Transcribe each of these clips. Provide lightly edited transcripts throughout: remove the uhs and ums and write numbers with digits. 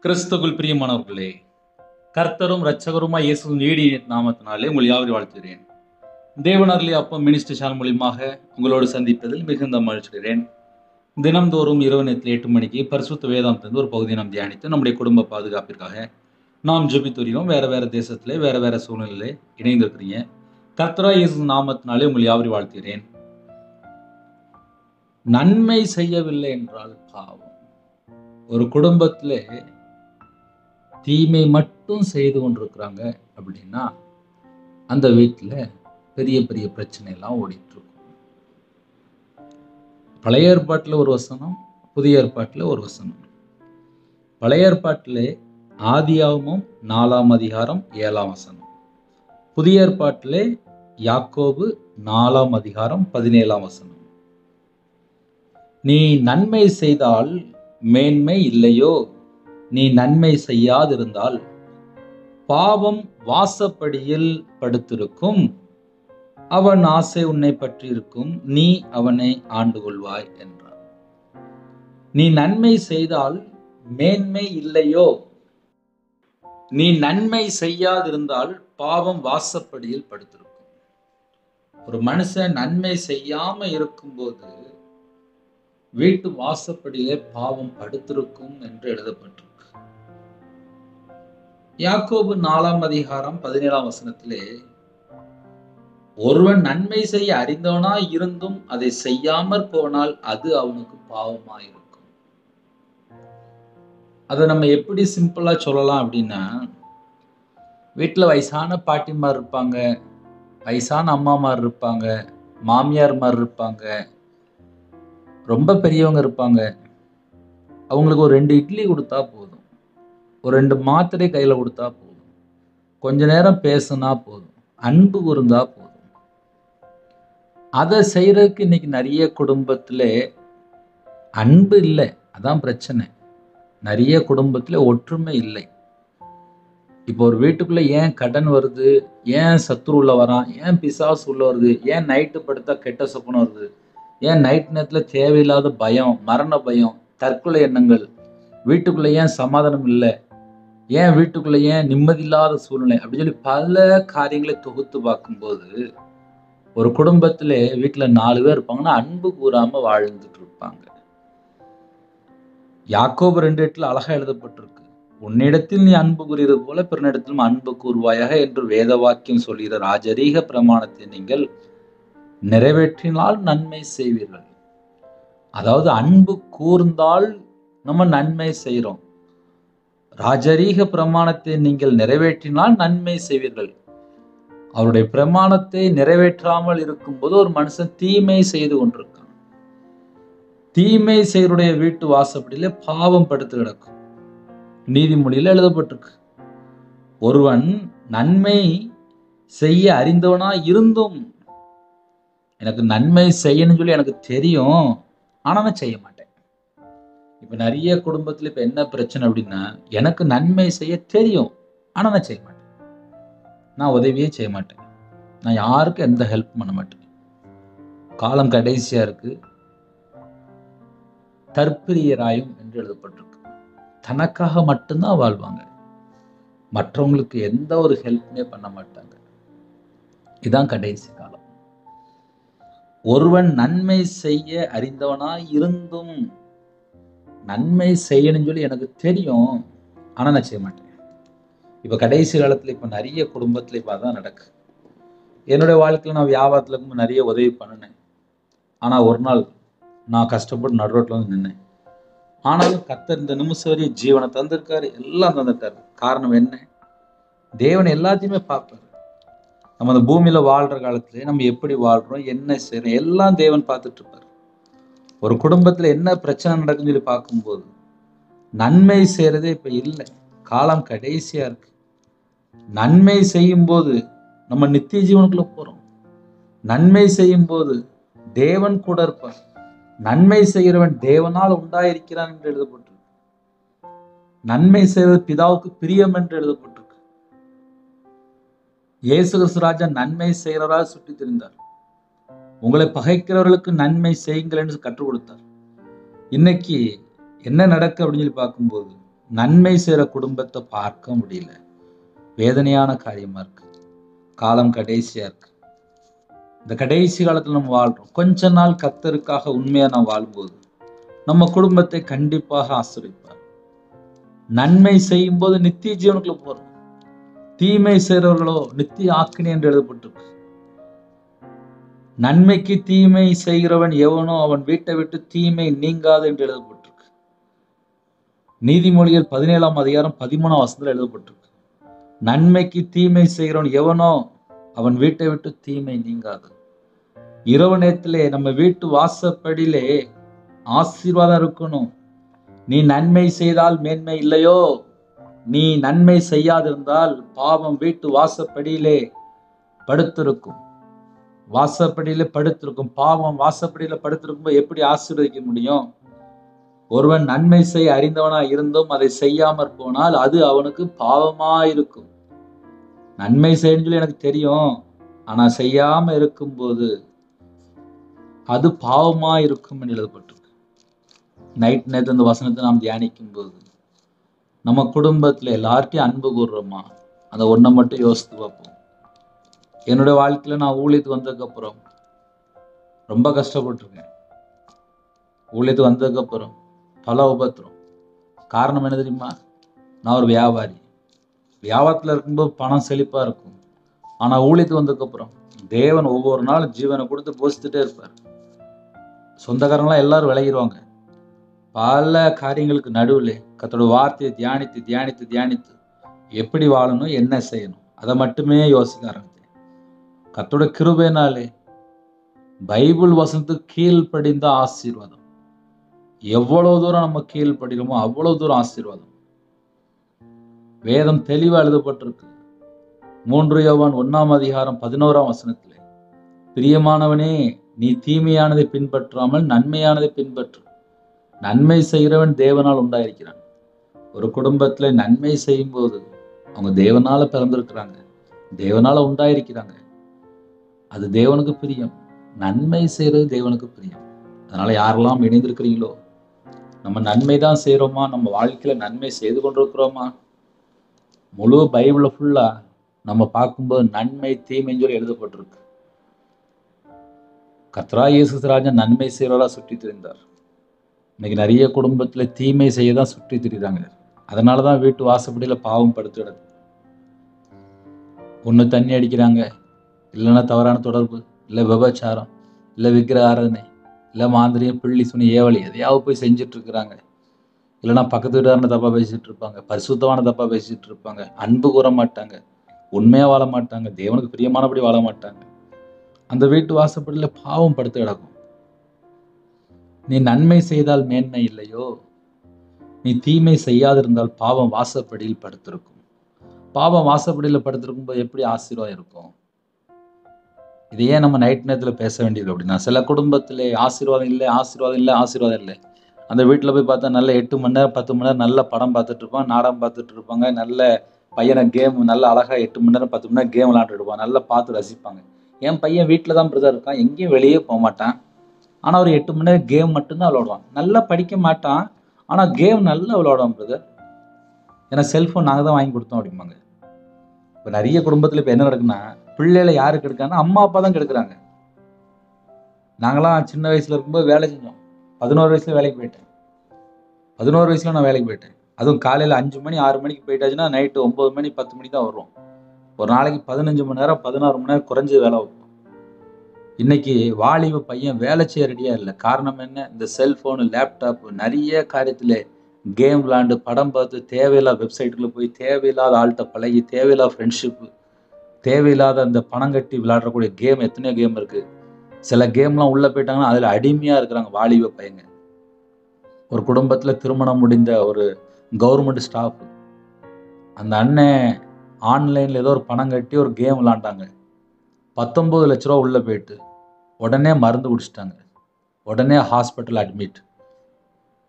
கிறிஸ்துவுக்குள் பிரியமானவர்களே, கர்த்தரும் இரட்சகருமாய் இயேசுவின் நீடிய நாமத்தினாலே உங்கள் யாவரையும் வாழ்த்துகிறேன். தேவனருளிய அப்பம் மினிஸ்ட்ரி சேனல் மூலியமாக உங்களோடு சந்திப்பதில் மிகுந்த மகிழ்ச்சிகிறேன். தினம்தோறும் இரவு நேரத்தில் 8 மணிக்கு பரிசுத்த வேதாந்தத்திலிருந்து ஒரு பகுதியை நாம் தியானித்து நம்முடைய குடும்ப பாதுகாப்பிற்காக நாம் ஜெபித்து வருகிறோம். வேற தேசத்திலே வேற சூழ்நிலையிலே இணைந்திருக்கிறீங்க. கர்த்தராகிய இயேசு நாமத்தினாலே உங்கள் யாவரையும் வாழ்த்துகிறேன். நன்மை செய்யவில்லை என்றால் பாவம். ஒரு குடும்பத்திலே தீமை மட்டும் செய்து கொண்டிருக்கிறாங்க அப்படின்னா அந்த வீட்டில் பெரிய பெரிய பிரச்சனை எல்லாம் ஓடிட்டு இருக்கும். பழைய ஏற்பாட்டில் ஒரு வசனம், புதிய ஏற்பாட்டில் ஒரு வசனம். பழைய ஏற்பாட்டிலே ஆதியாகமம் 4ஆம் அதிகாரம் 7ஆம் வசனம். புதிய ஏற்பாட்டிலே யாக்கோபு 4ஆம் அதிகாரம் 17ஆம் வசனம். நீ நன்மை செய்தால் மேன்மை இல்லையோ, நீ நன்மை செய்யாதிருந்தால் பாவம் வாசப்படியில் படுத்திருக்கும், அவன் ஆசை உன்னை பற்றி இருக்கும், நீ அவனை ஆண்டு கொள்வாய் என்றார். நீ நன்மை செய்தால் மேன்மை இல்லையோ, நீ நன்மை செய்யாதிருந்தால் பாவம் வாசப்படியில் படுத்திருக்கும். ஒரு மனுஷன் நன்மை செய்யாம இருக்கும்போது வீட்டு வாசப்படியிலே பாவம் படுத்திருக்கும் என்று எழுதப்பட்டிருக்கு. யாக்கோபு 4ஆம் அதிகாரம் 17ஆம் வசனத்திலே, ஒருவன் நன்மை செய்ய அறிந்தவனாய் இருந்தும் அதை செய்யாமற் போனால் அது அவனுக்கு பாவமாயிருக்கும். அதை நம்ம எப்படி சிம்பிளா சொல்லலாம் அப்படின்னா, வீட்டுல வயசான பாட்டிமார் இருப்பாங்க, வயசான அம்மாமார் இருப்பாங்க, மாமியார்மார் இருப்பாங்க, ரொம்ப பெரியவங்க இருப்பாங்க. அவங்களுக்கு ஒரு 2 இட்லி கொடுத்தா போதும், ஒரு 2 மாத்திரை கையில கொடுத்தா போதும், கொஞ்ச நேரம் பேசுனா போதும், அன்பு கூர்ந்தா போதும். அதை செய்யறதுக்கு இன்னைக்கு நிறைய குடும்பத்துல அன்பு இல்லை, அதான் பிரச்சனை. நிறைய குடும்பத்துல ஒற்றுமை இல்லை. இப்போ ஒரு வீட்டுக்குள்ள ஏன் கடன் வருது, ஏன் சத்துரு உள்ள வரான், ஏன் பிசாசு உள்ள வருது, ஏன் நைட்டு படுத்தா கெட்ட சொப்பனம் வருது, ஏன் நைட் நேரத்தில் தேவையில்லாத பயம், மரண பயம், தற்கொலை எண்ணங்கள், வீட்டுக்குள்ள ஏன் சமாதானம் இல்லை, ஏன் வீட்டுக்குள்ள ஏன் நிம்மதி இல்லாத சூழ்நிலை அப்படின்னு சொல்லி பல காரியங்களை தொகுத்து பார்க்கும்போது ஒரு குடும்பத்திலே வீட்டுல 4 பேர் இருப்பாங்கன்னா அன்பு கூறாம வாழ்ந்துட்டு இருப்பாங்க. யாக்கோபு 2:8 அழகா எழுதப்பட்டிருக்கு, உன்னிடத்தில் நீ அன்பு கூறுகிறது போல பிறனிடத்திலும் அன்பு கூறுவாயாக என்று வேத வாக்கியம் சொல்கிற ராஜரீக பிரமாணத்தை நீங்கள் நிறைவேற்றினால் நன்மை செய்வீர்கள். அதாவது அன்பு கூர்ந்தால் நம்ம நன்மை செய்கிறோம். ராஜரீக பிரமாணத்தை நீங்கள் நிறைவேற்றினால் நன்மை செய்வீர்கள். அவருடைய பிரமாணத்தை நிறைவேற்றாமல் இருக்கும்போது ஒரு மனுஷன் தீமை செய்து கொண்டிருக்கான். தீமை செய்வருடைய வீட்டு வாசப்படியில பாவம் படுத்து கிடக்கும். நீதிமொழியில எழுதப்பட்டிருக்கு, ஒருவன் நன்மை செய்ய அறிந்தவனா இருந்தும், எனக்கு நன்மை செய்யணும்னு சொல்லி எனக்கு தெரியும், ஆனா நான் செய்ய மாட்டேன். இப்ப நிறைய குடும்பத்துல இப்ப என்ன பிரச்சனை அப்படின்னா, எனக்கு நன்மை செய்ய தெரியும், ஆனா நான் செய்ய மாட்டேன், நான் உதவியே செய்ய மாட்டேன், நான் யாருக்கும் எந்த ஹெல்ப் பண்ண மாட்டேன். காலம் கடைசியா இருக்கு. தற்பிரியராயும் என்று எழுதப்பட்டிருக்கு. தனக்காக மட்டும்தான் வாழ்வாங்க, மற்றவங்களுக்கு எந்த ஒரு ஹெல்ப்புமே பண்ண மாட்டாங்க. இதுதான் கடைசி காலம். ஒருவன் நன்மை செய்ய அறிந்தவனாய் இருந்தும், நன்மை செய்யணும்னு சொல்லி எனக்கு தெரியும், ஆனா நான் செய்ய மாட்டேன். இப்ப கடைசி காலத்துல இப்ப நிறைய குடும்பத்துல இப்ப அதான் நடக்கு. என்னுடைய வாழ்க்கையில நான் வியாபாரத்துல இருக்கும்போது நிறைய உதவி பண்ணினேன். ஆனா ஒரு நாள் நான் கஷ்டப்பட்டு நடுரோட்ல வந்து நின்னேன். ஆனாலும் கர்த்தர் இந்த நிமிஷம் வரையும் ஜீவனை தந்திருக்காரு, எல்லாம் தந்திருக்காரு. காரணம் என்ன? தேவன் எல்லாத்தையுமே பார்ப்பாரு. நம்ம அந்த பூமியில வாழ்ற காலத்துல நம்ம எப்படி வாழ்றோம், என்ன செய்யறோம், எல்லாம் தேவன் பார்த்துட்டு இருப்பாரு. ஒரு குடும்பத்துல என்ன பிரச்சனை நடக்குன்னு சொல்லி பார்க்கும்போது நன்மை செய்யறதே இப்ப இல்லை. காலம் கடைசியா இருக்கு. நன்மை செய்யும் போது நம்ம நித்திய ஜீவனுக்குள்ள போறோம். நன்மை செய்யும் போது தேவன் கூட இருப்பார். நன்மை செய்கிறவன் தேவனால் உண்டாயிருக்கிறான் என்று எழுதப்பட்டிருக்கு. நன்மை செய்வது பிதாவுக்கு பிரியம் என்று எழுதப்பட்டிருக்கு. இயேசு கிறிஸ்து ராஜா நன்மை செய்கிறவராக சுற்றி திரிந்தார். உங்களை பகைக்கிறவர்களுக்கு நன்மை செய்யுங்கள் என்று கற்றுக் கொடுத்தார். இன்னைக்கு என்ன நடக்கு அப்படின்னு சொல்லி பார்க்கும்போது நன்மை செய்கிற குடும்பத்தை பார்க்க முடியல. வேதனையான காரியமா இருக்கு. காலம் கடைசியா இருக்கு. இந்த கடைசி காலத்துல நம்ம வாழ்றோம். கொஞ்ச நாள் கர்த்தருக்காக உண்மையா நாம் வாழும்போது நம்ம குடும்பத்தை கண்டிப்பாக ஆசீர்வதிப்பார். நன்மை செய்யும் போது நித்திய ஜீவனுக்குள்ள போறோம். தீமை செய்கிறவர்களோ நித்திய ஆக்கினை என்று எழுதப்பட்டிருக்கு. நன்மைக்கு தீமை செய்கிறவன் எவனோ அவன் வீட்டை விட்டு தீமை நீங்காது என்று எழுதப்பட்டிருக்கு. நீதிமொழிகள் 17ஆம் அதிகாரம் 13ஆம் வசனத்தில் எழுதப்பட்டிருக்கு. நன்மைக்கு தீமை செய்கிறவன் எவனோ அவன் வீட்டை விட்டு தீமை நீங்காது. இரவு நேரத்திலே நம்ம வீட்டு வாசப்படியிலே ஆசீர்வாதம் இருக்கணும். நீ நன்மை செய்தால் மேன்மை இல்லையோ, நீ நன்மை செய்யாதிருந்தால் பாவம் வீட்டு வாசப்படியிலே படுத்திருக்கும். வாசப்படியில படுத்திருக்கும். பாவம் வாசப்படியில படுத்திருக்கும். எப்படி ஆசீர்வதிக்க முடியும்? ஒருவன் நன்மை செய்ய அறிந்தவனா இருந்தும் அதை செய்யாமற் போனால் அது அவனுக்கு பாவமா இருக்கும். நன்மை செய்யணும்னு சொல்லி எனக்கு தெரியும், ஆனா செய்யாம இருக்கும்போது அது பாவமா இருக்கும் என்று எழுதப்பட்டிருக்கு. நைட் நேரத்து அந்த வசனத்தை நாம் தியானிக்கும் போது நம்ம குடும்பத்துல எல்லார்ட்டையும் அன்பு கூறுறோமா? அந்த ஒன்றை மட்டும் யோசித்து பார்ப்போம். என்னுடைய வாழ்க்கையில நான் ஊழியத்துக்கு வந்ததுக்கு அப்புறம் ரொம்ப கஷ்டப்பட்டிருக்கேன். ஊழியத்துக்கு வந்ததுக்கு அப்புறம் பல உபத்திரம். காரணம் என்ன தெரியுமா? நான் ஒரு வியாபாரி. வியாபாரத்துல இருக்கும்போது பணம் செழிப்பா இருக்கும். ஆனா ஊழியத்துக்கு வந்ததுக்கு அப்புறம் தேவன் ஒவ்வொரு நாளும் ஜீவனை கொடுத்து போசித்துட்டே இருப்பார். சொந்தக்காரங்களாம் எல்லாரும் விலகிடுவாங்க. பல காரியங்களுக்கு நடுவில் கர்த்தரோட வார்த்தையை தியானித்து தியானித்து தியானித்து எப்படி வாழணும், என்ன செய்யணும், அதை மட்டுமே யோசிக்க ஆரம்பித்தேன். கர்த்தரோட கிருபையினாலே பைபிள் வசனத்துக்கு கீழ்ப்படிந்த ஆசீர்வாதம். எவ்வளவு தூரம் நம்ம கீழ்ப்படிகிறோமோ அவ்வளவு தூரம் ஆசீர்வாதம். வேதம் தெளிவா எழுதப்பட்டிருக்கு. 3 யோவான் 1ஆம் அதிகாரம் 11ஆம் வசனத்திலே, பிரியமானவனே, நீ தீமையானதை பின்பற்றாமல் நன்மையானதை பின்பற்று. நன்மை செய்கிறவன் தேவனால் உண்டாயிருக்கிறான். ஒரு குடும்பத்துல நன்மை செய்யும் போது அவங்க தேவனால பிறந்திருக்கிறாங்க, தேவனால உண்டாயிருக்கிறாங்க. அது தேவனுக்கு பிரியம். நன்மை செய்யறது தேவனுக்கு பிரியம். அதனால யாரெல்லாம் இணைந்திருக்கிறீங்களோ, நம்ம நன்மை தான் செய்யறோமா? நம்ம வாழ்க்கையில நன்மை செய்து கொண்டிருக்கிறோமா? முழு பைபிள ஃபுல்லா நம்ம பார்க்கும்போது நன்மை தீமைன்னு சொல்லி எழுதப்பட்டிருக்கு. கர்த்தராகிய இயேசு ராஜா நன்மை செய்யறவரா சுற்றி திரிந்தார். இன்னைக்கு நிறைய குடும்பத்துல தீமை செய்ய தான் சுற்றி திரிகிறாங்க. அதனாலதான் வீட்டு வாசப்படியில பாவம் படுத்துடுது. ஒண்ணு தண்ணி அடிக்கிறாங்க, இல்லைன்னா தவறான தொடர்பு, இல்லை விபச்சாரம், இல்லை விக்கிரக ஆராதனை, இல்லை மாந்திரியம், பிள்ளி சுனி, ஏவலி எதையாவது போய் செஞ்சுட்டு இருக்கிறாங்க. இல்லைன்னா பக்கத்து வீட்டாரன தப்பா பேசிட்டு இருப்பாங்க, பரிசுத்தமான தப்பா பேசிட்டு இருப்பாங்க, அன்பு கூற மாட்டாங்க, உண்மையா வாழ மாட்டாங்க, தேவனுக்கு பிரியமானபடி வாழ மாட்டாங்க. அந்த வீட்டு வாசப்படியில பாவம் படுத்து கிடக்கும். நீ நன்மை செய்தால் மேன்மை இல்லையோ, நீ தீமை செய்யாதிருந்தால் பாவம் வாசப்படியில் படுத்திருக்கும். பாவம் வாசப்படியில் படுத்திருக்கும் போது எப்படி ஆசீர்வாதம் இருக்கும்? இதையே நம்ம நைட் நேரத்தில் பேச வேண்டியது. அப்படின்னா சில குடும்பத்திலே ஆசீர்வாதம் இல்லை, ஆசீர்வாதம் இல்லை, ஆசீர்வாதம் இல்லை. அந்த வீட்டில் போய் பார்த்தா நல்ல 8 மணி நேரம் 10 மணி நேரம் நல்ல படம் பார்த்துட்டு இருப்பான், நாடகம் பார்த்துட்டு இருப்பாங்க, நல்ல பையனை கேம் நல்ல அழகா 8 மணி நேரம் 10 மணி நேரம் கேம் விளையாண்டுட்டு இருப்பான், நல்லா பார்த்து ரசிப்பாங்க. என் பையன் வீட்டில் தான் பிரதர் இருக்கான், எங்கேயும் வெளியே போக மாட்டான், ஆனால் ஒரு 8 மணி நேரம் கேம் மட்டும்தான் விளையாடுவான். நல்லா படிக்க மாட்டான், ஆனால் கேம் நல்லா விளையாடுவான் பிரதர். ஏன்னா செல்ஃபோன் நாங்கள் தான் வாங்கி கொடுத்தோம் அப்படிம்பாங்க. இப்போ நிறைய குடும்பத்தில் இப்போ என்ன நடக்குன்னா, பிள்ளைகளை யாரு கெடுக்காங்கன்னா அம்மா அப்பா தான் கெடுக்கிறாங்க. நாங்களாம் சின்ன வயசுல இருக்கும்போது வேலை செஞ்சோம். 11 வயசுல வேலைக்கு போயிட்டேன். 11 வயசுல நான் வேலைக்கு போயிட்டேன். அதுவும் காலையில் 5 மணி 6 மணிக்கு போயிட்டாச்சுன்னா நைட்டு 9 மணி 10 மணி தான் வரும். ஒரு நாளைக்கு 15 மணி நேரம் 16 மணி நேரம் குறைஞ்சு வேலை வைப்போம். இன்னைக்கு வாலிப பையன் வேலை செய்ய ரெடியா இல்லை. காரணம் என்ன? இந்த செல்போனு, லேப்டாப், நிறைய காரியத்தில் கேம் விளாண்டு படம் பார்த்து தேவையில்லாத வெப்சைட்டுக்குள்ள போய் தேவையில்லாத ஆள்கிட்ட பழகி தேவையில்லாத ஃப்ரெண்ட்ஷிப்பு, தேவையில்லாத அந்த பணம் கட்டி விளையாடக்கூடிய கேம், எத்தனையோ கேம் இருக்கு. சில கேம்லாம் உள்ள போயிட்டாங்கன்னா அதில் அடிமையா இருக்கிறாங்க வாலிப பையங்க. ஒரு குடும்பத்தில் திருமணம் முடிந்த ஒரு கவர்மெண்ட் ஸ்டாஃப், அந்த அண்ணன் ஆன்லைனில் ஏதோ ஒரு பணம் கட்டி ஒரு கேம் விளாண்டாங்க. 19 லட்ச ரூபா உள்ளே போயிட்டு உடனே மருந்து குடிச்சிட்டாங்க, உடனே ஹாஸ்பிட்டல் அட்மிட்.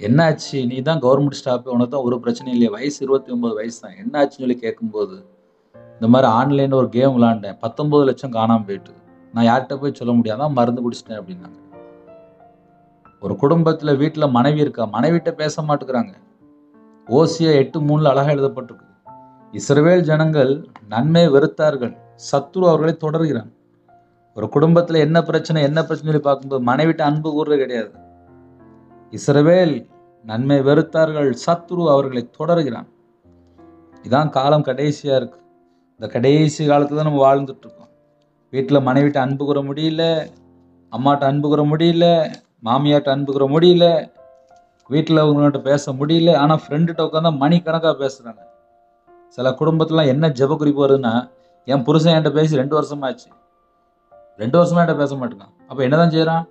என்னாச்சு? நீ தான் கவர்மெண்ட் ஸ்டாஃப், உனக்கு தான் ஒரு பிரச்சனையும் இல்லையா, வயசு 29 வயசு தான், என்னாச்சுன்னு சொல்லி கேட்கும்போது, இந்த மாதிரி ஆன்லைனில் ஒரு கேம் விளாண்டேன், 19 லட்சம் காணாமல் போயிட்டு, நான் யார்கிட்ட போய் சொல்ல முடியாதான், மருந்து குடிச்சிட்டேன் அப்படின்னாங்க. ஒரு குடும்பத்தில் வீட்டில் மனைவி இருக்கா, மனைவிட்ட பேச மாட்டேங்கிறாங்க. ஓசியா 8:3 அழகா எழுதப்பட்டிருக்கு. இஸ்ரவேல் ஜனங்கள் நன்மை வெறுத்தார்கள், சத்துரு அவர்களை தொடர்கிறான். ஒரு குடும்பத்துல என்ன பிரச்சனை சொல்லி பார்க்கும்போது மனைவிட்ட அன்பு கூறுறது கிடையாது. இஸ்ரவேல் நன்மை வெறுத்தார்கள், சத்துரு அவர்களை தொடர்கிறான். இதான் காலம் கடைசியா இருக்கு. இந்த கடைசி காலத்துல தான் நம்ம வாழ்ந்துட்டு இருக்கோம். வீட்டுல மனைவிட்ட அன்பு கூற முடியல, அம்மாட்ட அன்பு கூற முடியல, மாமியார்ட்ட அன்பு கூற முடியல, வீட்டுல அவங்கள்ட்ட பேச முடியல. ஆனா ஃப்ரெண்டுகிட்ட உட்காந்தா மணிக்கணக்கா பேசுறாங்க. சில குடும்பத்துல என்ன ஜெப குறிப்பு வருதுன்னா, என் புருஷன் என்கிட்ட பேசி 2 வருஷமாச்சு, 2 வருஷமா என்கிட்ட பேச மாட்டேங்கான். அப்ப என்னதான் செய்யறான்?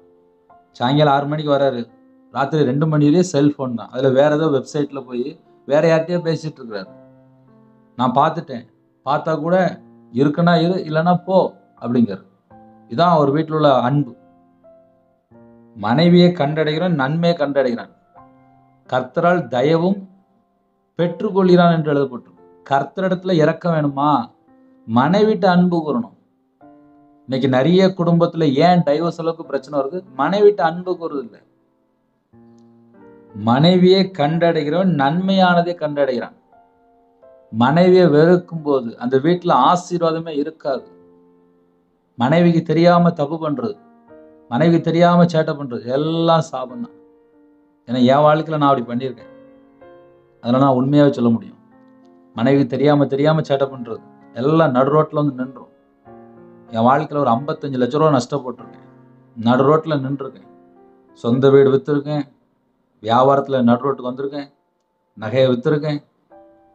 சாயங்காலம் 6 மணிக்கு வராரு, ராத்திரி 2 மணிலேயே செல்போன் தான். அதுல வேற ஏதோ வெப்சைட்ல போய் வேற யார்கிட்டயோ பேசிட்டு இருக்கிறாரு. நான் பார்த்துட்டேன், பார்த்தா கூட இருக்குன்னா இரு, இல்லைன்னா போ அப்படிங்கிறார். இதான் ஒரு வீட்டில் உள்ள அன்பு. மனைவியை கண்டடைகிறான், நன்மையை கண்டடைகிறான், கர்த்தரால் தயவும் பெற்றுக்கொள்கிறான் என்று எழுதப்பட்டிருக்கு. கர்த்தரிடத்துல இறக்கம் வேணுமா? மனைவிட்ட அன்பு கூறணும். இன்னைக்கு நிறைய குடும்பத்துல ஏன் டைவர்ஸ் அளவுக்கு பிரச்சனை வருது? மனைவிட்ட அன்பு கூறுறது இல்லை. மனைவியை கண்டடைகிறவன் நன்மையானதை கண்டடைகிறான். மனைவியை வெறுக்கும் போது அந்த வீட்டுல ஆசீர்வாதமே இருக்காது. மனைவிக்கு தெரியாம தப்பு பண்றது, மனைவிக்கு தெரியாம சேட்டை பண்றது எல்லாம் சாபம் தான். ஏன்னா என் வாழ்க்கையில நான் அப்படி பண்ணியிருக்கேன். அதனால நான் உண்மையாவே சொல்ல முடியும். மனைவிக்கு தெரியாம சேட்டை பண்றது எல்லாம் நடு ரோட்ல வந்து நின்றும். என் வாழ்க்கையில ஒரு 55 லட்ச ரூபா நஷ்டப்பட்டிருக்கேன். நடு ரோட்ல நின்றுருக்கேன். சொந்த வீடு வித்துருக்கேன், வியாபாரத்துல நடு ரோட்டுக்கு வந்திருக்கேன், நகையை வித்துருக்கேன்,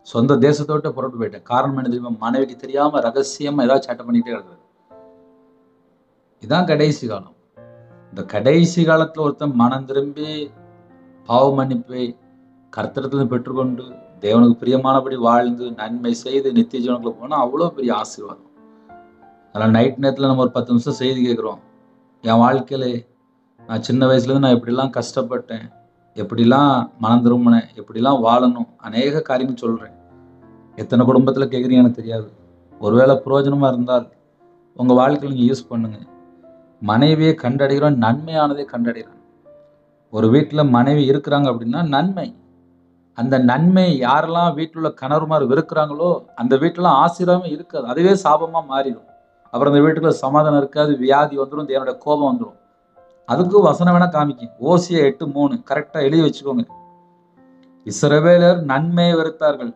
சொந்த தேசத்தை விட்டு புறப்பட்டு போயிட்டேன். காரணம் என்ன தெரியுமா? மனைவிக்கு தெரியாம ரகசியமா ஏதாவது சேட்டை பண்ணிட்டே இருக்கிறது. இதான் கடைசி காலம். இந்த கடைசி காலத்துல ஒருத்தன் மனம் திரும்பி பாவ மன்னிப்பை கர்த்தரிடத்துல பெற்றுக்கொண்டு தேவனுக்கு பிரியமானபடி வாழ்ந்து நன்மை செய்து நித்திய ஜீவனுக்குள்ள போனா அவ்வளோ பெரிய ஆசீர்வாதம். அதனால நைட் நேரத்துல நம்ம ஒரு 10 நிமிஷம் செய்தி கேட்குறோம். என் வாழ்க்கையில நான் சின்ன வயசுலேருந்து நான் எப்படிலாம் கஷ்டப்பட்டேன், எப்படிலாம் மனம் திரும்பினேன், எப்படிலாம் வாழணும், அநேக காரியங்கள் சொல்கிறேன். எத்தனை குடும்பத்தில் கேட்குறீங்க எனக்கு தெரியாது. ஒருவேளை பிரயோஜனமாக இருந்தால் உங்கள் வாழ்க்கையில் நீங்கள் யூஸ் பண்ணுங்க. மனைவியை கண்டடைகிறோம், நன்மையானதை கண்டடைகிறோம். ஒரு வீட்டில் மனைவி இருக்கிறாங்க அப்படின்னா நன்மை. அந்த நன்மை யாரெல்லாம் வீட்டில் உள்ள கணவர்மார் வெறுக்கிறாங்களோ அந்த வீட்டிலாம் ஆசீர்வாதமே இருக்காது, அதுவே சாபமாக மாறிடும். அப்புறம் அந்த வீட்டுக்குள்ள சமாதானம் இருக்காது, வியாதி வந்துடும், தேவனுடைய கோபம் வந்துடும். அதுக்கு வசனம் வேணா காமிக்கும். ஓசியா 8:3 கரெக்டா எழுதி வச்சுக்கோங்க. இஸ்ரவேலர் நன்மையை வெறுத்தார்கள்.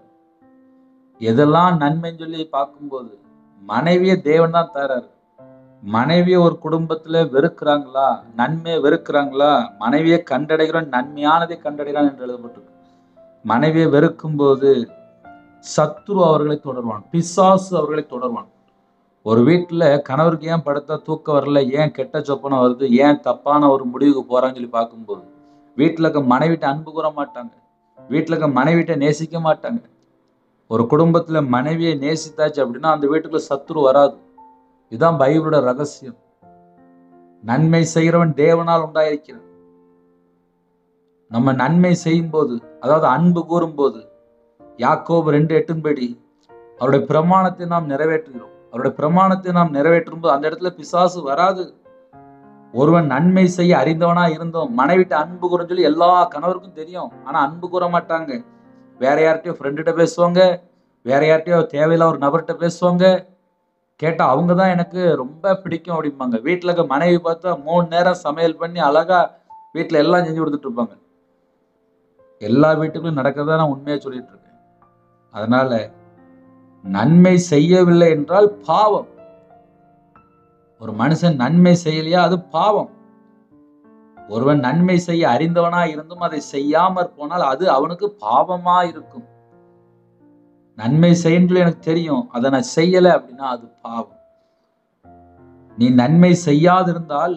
எதெல்லாம் நன்மைன்னு சொல்லி பார்க்கும்போது மனைவியை தேவன் தான் தராரு. மனைவியை ஒரு குடும்பத்துல வெறுக்கிறாங்களா, நன்மையை வெறுக்கிறாங்களா? மனைவியை கண்டடைகிறோம், நன்மையானதை கண்டடைகிறான் என்று எழுதப்பட்டிருக்கு. மனைவியை வெறுக்கும் போது சத்துரு அவர்களை தொடர்வான், பிசாசு அவர்களை தொடர்வான். ஒரு வீட்டுல கணவருக்கு ஏன் படுத்தா தூக்கம் வரல, ஏன் கெட்ட சொப்பனம் வருது, ஏன் தப்பான ஒரு முடிவுக்கு போறான்னு சொல்லி பார்க்கும்போது வீட்டுல இருக்க மனைவிட்ட அன்பு கூற மாட்டாங்க, வீட்டுல இருக்க மனைவிட்ட நேசிக்க மாட்டாங்க. ஒரு குடும்பத்துல மனைவியை நேசித்தாச்சு அப்படின்னா அந்த வீட்டுக்குள்ள சத்துரு வராது. இதுதான் பைபிளோட ரகசியம். நன்மை செய்கிறவன் தேவனால் உண்டாயிருக்கிறான். நம்ம நன்மை செய்யும் போது, அதாவது அன்பு கூறும் போது, யாக்கோபு 2:8 படி அவருடைய பிரமாணத்தை நாம் நிறைவேற்றுகிறோம். அவருடைய பிரமாணத்தை நாம் நிறைவேற்றும் போது அந்த இடத்துல பிசாசு வராது. ஒருவன் நன்மை செய்ய அறிந்தவனா இருந்தோம், மனைவிட்ட அன்பு கூறன்னு சொல்லி எல்லா கணவருக்கும் தெரியும். ஆனா அன்பு கூற மாட்டாங்க. வேற யார்கிட்டயோ ஃப்ரெண்டுகிட்ட பேசுவாங்க, வேற யார்கிட்டயோ தேவையில்ல ஒரு நபர்கிட்ட பேசுவாங்க. கேட்டா அவங்க தான் எனக்கு ரொம்ப பிடிக்கும் அப்படிம்பாங்க. வீட்டுல இருக்க மனைவி பார்த்தா 3 நேரம் சமையல் பண்ணி அழகா வீட்டுல எல்லாம் செஞ்சு கொடுத்துட்டு இருப்பாங்க. எல்லா வீட்டுக்கும் நடக்கிறதா நான் உண்மையா சொல்லிட்டு இருக்கேன். அதனால நன்மை செய்யவில்லை என்றால் பாவம். ஒரு மனுஷன் நன்மை செய்யலையா அது பாவம். ஒருவன் நன்மை செய்ய அறிந்தவனா இருந்தும் அதை செய்யாமற் போனால் அது அவனுக்கு பாவமா இருக்கும். நன்மை செய்யணும் எனக்கு தெரியும், அதை நான் செய்யல அப்படின்னா அது பாவம். நீ நன்மை செய்யாதிருந்தால்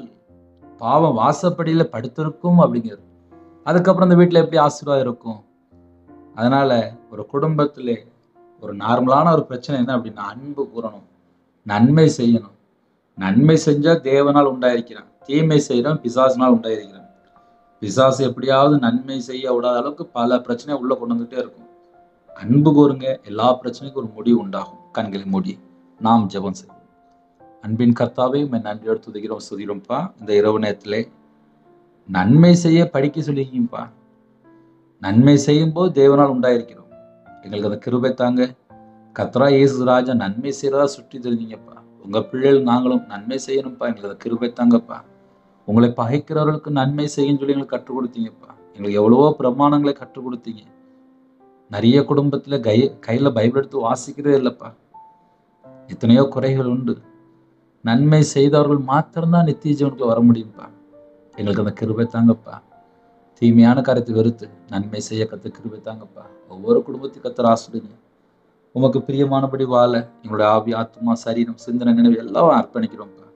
பாவம் வாசப்படியில படுத்திருக்கும் அப்படிங்கிறது. அதுக்கப்புறம் அந்த வீட்டுல எப்படி ஆசீர்வாதம் இருக்கும்? அதனால ஒரு குடும்பத்திலே ஒரு நார்மலான ஒரு பிரச்சனை என்ன அப்படின்னா அன்பு கூறணும், நன்மை செய்யணும். நன்மை செஞ்சா தேவனால் உண்டாயிருக்கிறான், தீமை செய்யறோம் பிசாசினால் உண்டாயிருக்கிறான். பிசாசு எப்படியாவது நன்மை செய்ய விடாத அளவுக்கு பல பிரச்சனை உள்ள கொண்டு வந்துட்டே இருக்கும். அன்பு கூறுங்க, எல்லா பிரச்சனைக்கும் ஒரு முடிவு உண்டாகும். கண்களை மூடி நாம் ஜெபம் செய்வோம். அன்பின் கர்த்தாவே உம்மை நன்றியோடு துதிக்கிறோம், ஸ்துதிக்கிறோம்ப்பா. இந்த இரவு நேரத்திலே நன்மை செய்ய படிக்க சொல்லிருக்கீங்கப்பா. நன்மை செய்யும் போது தேவனால் உண்டாயிருக்கிறோம். எங்களுக்கு அந்த கிருபை தாங்க. கர்த்தராகிய இயேசு ராஜா நன்மை செய்யறதா சுற்றி தெரிஞ்சீங்கப்பா. உங்க பிள்ளைகள் நாங்களும் நன்மை செய்யணும்ப்பா. எங்களுக்கு அந்த கிருபை தாங்கப்பா. உங்களை பகைக்கிறவர்களுக்கு நன்மை செய்யும் சொல்லி எங்களுக்கு கற்றுக் கொடுத்தீங்கப்பா. எங்களுக்கு எவ்வளவோ பிரமாணங்களை கற்றுக் கொடுத்தீங்க. நிறைய குடும்பத்துல கையில பைபிள் எடுத்து வாசிக்கிறதே இல்லப்பா. எத்தனையோ குறைகள் உண்டு. நன்மை செய்தவர்கள் மாத்திரம்தான் நித்திய ஜீவனுக்கு வர முடியும்ப்பா. எங்களுக்கு அந்த கிருபை தாங்கப்பா. தீமையான காரியத்தை வெறுத்து நன்மை செய்ய கத்த கிருபை தாங்கப்பா. ஒவ்வொரு குடும்பத்தையும் கத்தர் ஆசிரியங்க. உமக்கு பிரியமானபடி வாழ எங்களுடைய ஆவி, ஆத்மா, சரீரம், சிந்தனை, நினைவு எல்லாம் அர்ப்பணிக்கிறோம்ப்பா.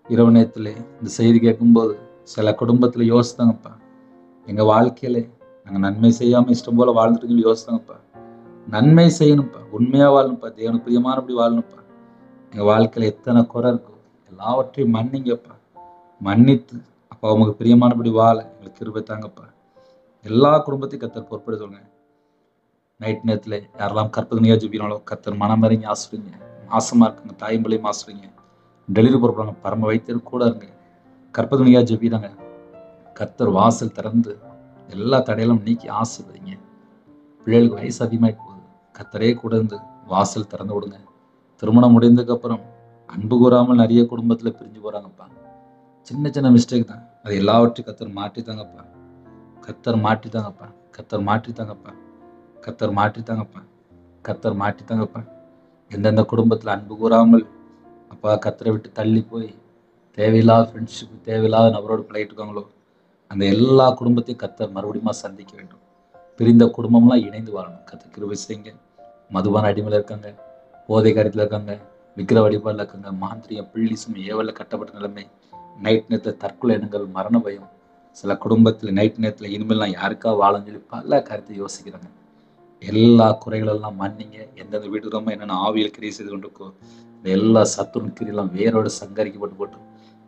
இரவு நேரத்துல இந்த செய்தி கேட்கும்போது சில குடும்பத்துல யோசித்தாங்கப்பா, எங்க வாழ்க்கையில நாங்க நன்மை செய்யாம இஷ்டம் போல வாழ்ந்துட்டு யோசித்தாங்கப்பா. நன்மை செய்யணும்ப்பா, உண்மையா வாழணும்ப்பா, தேவனுக்கு பிரியமானபடி வாழணும்ப்பா. எங்க வாழ்க்கையில எத்தனை குறை இருக்கும் எல்லாவற்றையும் மன்னிங்கப்பா. மன்னித்து அப்பா உமக்கு பிரியமானபடி வாழ எங்களுக்கு கிருபை தாங்கப்பா. எல்லா குடும்பத்தையும் கத்தர் பொறுப்பெடு சொல்லுங்க. நைட் நேரத்துல யாரெல்லாம் கற்பனையா ஜெபிக்கிறாங்களோ கத்தர் மனமறிஞ்சு ஆசிரிங்க. மாசமா இருக்குங்க தாயம்பிள்ளையும் ஆசிரிங்க. டெலிவரி போடுறாங்க பரம வைத்தியர் கூட இருங்க. கற்பனையா ஜெபிக்கிறாங்க. கத்தர் வாசல் திறந்து எல்லா தடையெல்லாம் நீக்கி ஆசிர்வதிங்க. பிள்ளைகளுக்கு வயசு அதிகமாயிட்டு போகுது. கத்தரே கூட இருந்து வாசல் திறந்து விடுங்க. திருமணம் முடிந்ததுக்கு அப்புறம் அன்பு கூறாமல் நிறைய குடும்பத்துல பிரிஞ்சு போறாங்கப்பா. சின்ன சின்ன மிஸ்டேக் தான். அது எல்லாவற்றையும் கத்தர் மாற்றித்தாங்கப்பா. கத்தர் மாற்றித்தாங்கப்பா. கத்தர் மாற்றித்தாங்கப்பா. கத்தர் மாற்றித்தாங்கப்பா. கத்தர் மாற்றித்தாங்கப்பா. எந்தெந்த குடும்பத்துல அன்பு கூறாமல் அப்பா கத்தரை விட்டு தள்ளி போய் தேவையில்லாத ஃப்ரெண்ட்ஷிப், தேவையில்லாத நபரோடு பழகிட்டு இருக்காங்களோ அந்த எல்லா குடும்பத்தையும் கத்தர் மறுபடியும் சந்திக்க வேண்டும். பிரிந்த குடும்பம்லாம் இணைந்து வாழணும். கத்தர் கிருபை செய்யுங்க. மதுபான அடிமையில இருக்காங்க, போதை காரியத்துல இருக்காங்க, விக்கிர வழிபாடுல இருக்காங்க, மாந்திரியம், பிள்ளிசும், ஏவல கட்டப்பட்ட நிலைமை, நைட் நேரத்துல தற்கொலை எண்ணங்கள், மரண பயம். சில குடும்பத்துல நைட் நேரத்துல இனிமேல் நான் யாருக்கா வாழன்னு சொல்லி பல காரியத்தை யோசிக்கிறாங்க. எல்லா குறைகளெல்லாம் மன்னிங்க. எந்தெந்த வீட்டுக்கு என்னென்ன ஆவியில் கிரியை செய்து கொண்டிருக்கோ எல்லா சத்துருன் கிரியெல்லாம் வேரோடு சங்கரிக்கப்பட்டு போட்டு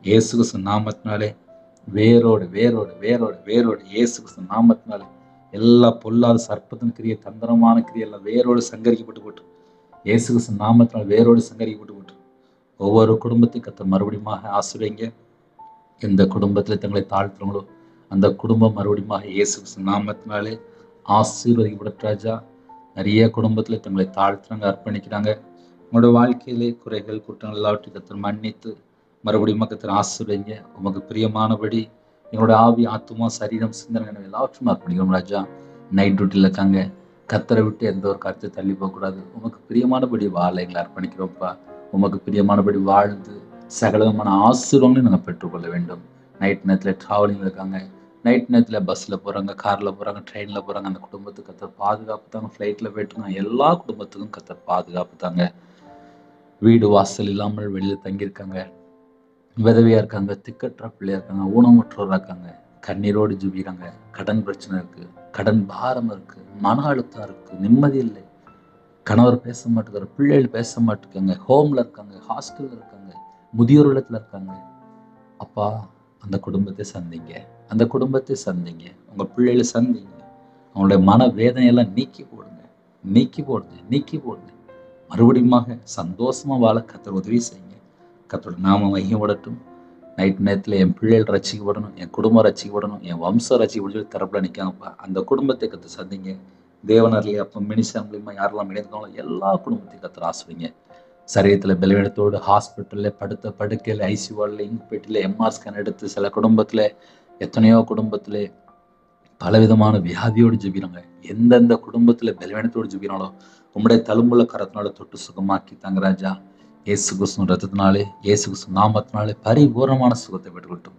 இயேசு கிறிஸ்து நாமத்தினாலே வேரோடு வேரோடு வேரோடு வேரோடு இயேசு கிறிஸ்து நாமத்தினாலே எல்லா பொல்லாத சர்ப்பத்தின் கிரியை, தந்திரமான கிரியெல்லாம் வேரோடு சங்கரிக்கப்பட்டு போட்டு இயேசு கிறிஸ்து நாமத்தினால் வேரோடு சங்கரிக்கப்பட்டு போட்டு ஒவ்வொரு குடும்பத்தையும் கத்த மறுபடியும் ஆசிரியங்க. எந்த குடும்பத்தில் தங்களை தாழ்த்துறங்களோ அந்த குடும்பம் மறுபடியும் இயேசு கிறிஸ்து நாமத்தினாலே ஆசீர்வதிக்கப்பட்ட ராஜா. நிறைய குடும்பத்துல தங்களை தாழ்த்துறாங்க, அர்ப்பணிக்கிறாங்க. உங்களோட வாழ்க்கையிலே குறைகள், குற்றங்கள் எல்லாவற்றையும் கத்தர் மன்னித்து மறுபடியும் கத்தர் ஆசீர்வதிங்க. உமக்கு பிரியமானபடி எங்களோட ஆவி, ஆத்துமா, சரீரம், சிந்தனை எல்லாவற்றும் அர்ப்பணிக்கிறோம் ராஜா. நைட் டியூட்டியில் இருக்காங்க. கத்தரை விட்டு எந்த ஒரு கருத்தை தள்ளி போகக்கூடாது. உமக்கு பிரியமானபடி வாழ எங்களை அர்ப்பணிக்கிறோம்ப்பா. உமக்கு பிரியமானபடி வாழ்ந்து சகலமான ஆசீர்வாதங்களையும் நாங்கள் பெற்றுக்கொள்ள வேண்டும். நைட் நேரத்தில் ட்ராவலிங்கில் இருக்காங்க, நைட் நேரத்தில் பஸ்ஸில் போகிறாங்க, காரில் போகிறாங்க, ட்ரெயினில் போகிறாங்க. அந்த குடும்பத்துக்கு கத்தர் பாதுகாப்பு தாங்க. ஃப்ளைட்டில் போயிட்டுருக்காங்க. எல்லா குடும்பத்துக்கும் கத்தர் பாதுகாப்பு தாங்க. வீடு வாசல் இல்லாமல் வெளியில் தங்கியிருக்காங்க, விதவையாக இருக்காங்க, திக்கற்ற பிள்ளையாக இருக்காங்க, ஊனமுற்றோராக இருக்காங்க, கண்ணீரோடு ஜுபிக்கிறாங்க. கடன் பிரச்சனை இருக்குது, கடன் பாரம் இருக்குது, மன அழுத்தம் இருக்குது, நிம்மதி இல்லை, கணவர் பேச மாட்டேங்கிறார், பிள்ளைகள் பேச மாட்டேங்காங்க, ஹோமில் இருக்காங்க, ஹாஸ்டலில் இருக்காங்க, முதியோர் இல்லத்தில் இருக்காங்க. அப்பா அந்த குடும்பத்தை சந்திங்க, அந்த குடும்பத்தை சந்திங்க, உங்கள் பிள்ளைகளை சந்திங்க. அவங்களுடைய மன வேதனையெல்லாம் நீக்கி போடுங்க, நீக்கி போடுங்க, நீக்கி போடுங்க. மறுபடியும் சந்தோஷமா வாழ கத்தர் உதவி செய்யுங்க. கத்தோட நாம மையப்படட்டும். நைட் நேரத்தில் என் பிள்ளைகள் ரசிக்கப்படணும், என் குடும்பம் ரசிக்கப்படணும், என் வம்சம் ரசிக்கப்படும் சொல்லி தரப்புல நிற்காங்கப்பா. அந்த குடும்பத்தை கத்து சந்திங்க. தேவனர்லயே அப்போ மினிஸ்டர் மூலியமா யாரெல்லாம் இணைந்தாலும் எல்லா குடும்பத்தையும் கத்தர் ஆசுவீங்க. சரீரத்தில் பலவீனத்தோடு ஹாஸ்பிட்டலில் படுத்த படுக்கையில், ஐசியூவில், இன்குபேட்டில், எம்ஆர் ஸ்கேன் எடுத்து சில குடும்பத்தில், எத்தனையோ குடும்பத்தில் பலவிதமான வியாதியோடு ஜெபிக்கிறாங்க. எந்தெந்த குடும்பத்தில் பலவீனத்தோடு ஜெபிக்கிறாங்களோ உம்முடைய தழும்புல கரத்தினால தொட்டு சுகமாக்கி தாங்க ராஜா. இயேசு கிறிஸ்து ரத்தத்தினாலே, இயேசு கிறிஸ்து நாமத்தினாலே பரிபூர்ணமான சுகத்தை பெற்றுக்கொள்ளட்டும்.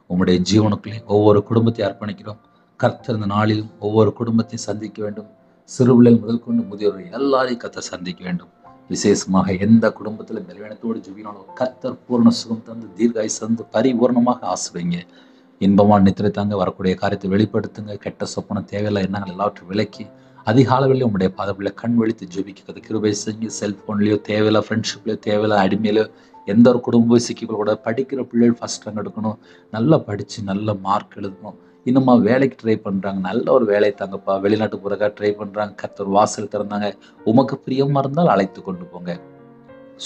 உம்முடைய ஜீவனுக்குள்ளே ஒவ்வொரு குடும்பத்தையும் அர்ப்பணிக்கிறோம். கர்த்தர் இந்த நாளிலும் ஒவ்வொரு குடும்பத்தையும் சந்திக்க வேண்டும். சிறுபிள்ளைகள் முதல் கொண்டு முதியோர்கள் எல்லாரையும் கர்த்தர் சந்திக்க வேண்டும். விசேஷமாக எந்த குடும்பத்தில் பலவீனத்தோடு ஜெபிக்கிறாங்களோ கர்த்தர் பூர்ண சுகம் தந்து தீர்காயுசு தந்து பரிபூர்ணமாக ஆசீர்வதிங்க. இன்பமான நித்திரை தாங்க. வரக்கூடிய காரியத்தை வெளிப்படுத்துங்க. கெட்ட சொப்பன தேவையில்லை எண்ணங்கள் எல்லாவற்றையும் விலக்கி அதிகாலவிலே உங்களுடைய பாதப்பிள்ளை கண் வெளித்து ஜெபிக்கிறது கிருபை செஞ்சு. செல்ஃபோன்லையோ தேவையில்லை, ஃப்ரெண்ட்ஷிப்லையோ தேவையில்லை, அடிமையிலோ எந்த ஒரு குடும்பம் சிக்கிக்கொள்ள கூட. படிக்கிற பிள்ளைகள் ஃபர்ஸ்ட் ரேங்க் எடுக்கணும், நல்லா படித்து நல்ல மார்க் எழுதணும். இன்னுமா வேலைக்கு ட்ரை பண்ணுறாங்க, நல்ல ஒரு வேலை தாங்கப்பா. வெளிநாட்டு போகிறக்கா ட்ரை பண்ணுறாங்க. கர்த்தர் வாசல் திறந்தாங்க. உமக்கு பிரியமாக இருந்தால் அழைத்து கொண்டு போங்க.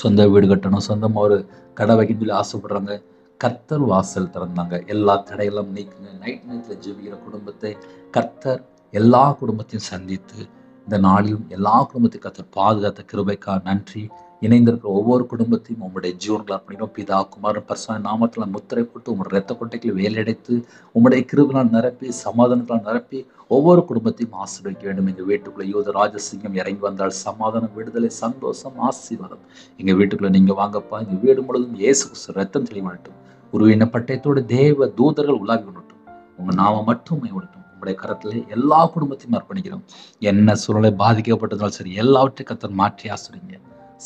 சொந்த வீடு கட்டணும், சொந்தமாக ஒரு கடை வைக்கணும்னு சொல்லி ஆசைப்படுறாங்க. கர்த்தர் வாசல் திறந்தாங்க. எல்லா தடையெல்லாம் நீக்குங்க. நைட் நேரத்தில் ஜெபிக்கிற குடும்பத்தை கர்த்தர் எல்லா குடும்பத்தையும் சந்தித்து இந்த நாளிலும் எல்லா குடும்பத்தையும் கர்த்தர் பாதுகாத்த கிருபைக்காக நன்றி. இணைந்திருக்கிற ஒவ்வொரு குடும்பத்தையும் உங்களுடைய ஜீவன்கள் அப்படின்னும் பிதா குமாரன் பரிசுத்த நாமத்துல முத்திரை போட்டு உங்களுடைய இரத்த கொட்டைகளை வேலையடைத்து உங்களுடைய கிருபையால் நிரப்பி சமாதானத்தால் நிரப்பி ஒவ்வொரு குடும்பத்தையும் ஆசீர்வதிக்க வேண்டும். எங்கள் வீட்டுக்குள்ள யூத ராஜசிங்கம் இறங்கி வந்தால் சமாதானம், விடுதலை, சந்தோஷம், ஆசீர்வாதம். எங்க வீட்டுக்குள்ள நீங்க வாங்கப்பா. எங்க வீடு முழுவதும் இயேசு கிறிஸ்து ரத்தம் தெளிவடட்டும். உருவின பட்டயத்தோடு தேவ தூதர்கள் உலாவி கொள்ளட்டும். உங்க நாம மட்டும் மேம்படட்டும். உங்களுடைய கரத்திலே எல்லா குடும்பத்தையும் அர்ப்பணிக்கிறோம். என்ன சூழ்நிலை பாதிக்கப்பட்டதாலும் சரி, எல்லாவற்றையும் கர்த்தர் மாற்றி ஆசிரியங்க.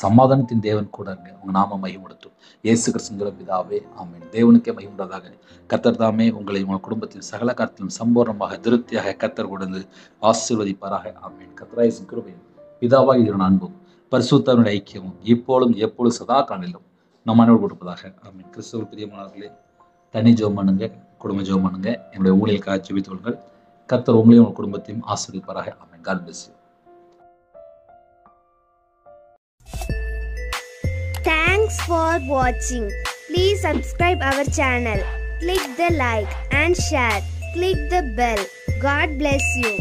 சமாதானத்தின் தேவன் கூட இருங்க. உங்க நாம மகிமைப்படட்டும். இயேசு கிறிஸ்துவின் பிதாவே, ஆமென். தேவனுக்கே மகிமையுண்டதாக. கர்த்தர் தாமே உங்களை உங்கள் குடும்பத்தின் சகல காரியத்திலும் சம்பூர்ணமாக திருப்தியாக கர்த்தர் கொடுத்து ஆசீர்வதிப்பாராக. ஆமென். கர்த்தராகிய இயேசு கிருபையும் பிதாவாகிய தேவனுடைய அன்பும் பரிசுத்தருடைய ஐக்கியமும் இப்பொழுதும் எப்பொழுதும் சதா காலங்களிலும் நம்ம அனைவரோடு கொடுப்பதாக. ஆமென். கிறிஸ்துவுக்குள் பிரியமானவர்களே, தனி ஜெபம் பண்ணுங்க, குடும்ப ஜெபம் பண்ணுங்க. என்னுடைய ஊழியர்களுக்காக ஜெபித்துக் கொள்ளுங்கள். கர்த்தர் உங்களையும் உங்கள் குடும்பத்தையும் ஆசீர்வதிப்பாராக. ஆமென். God bless you. Thanks for watching. Please subscribe our channel. Click the like and share. Click the bell. God bless you.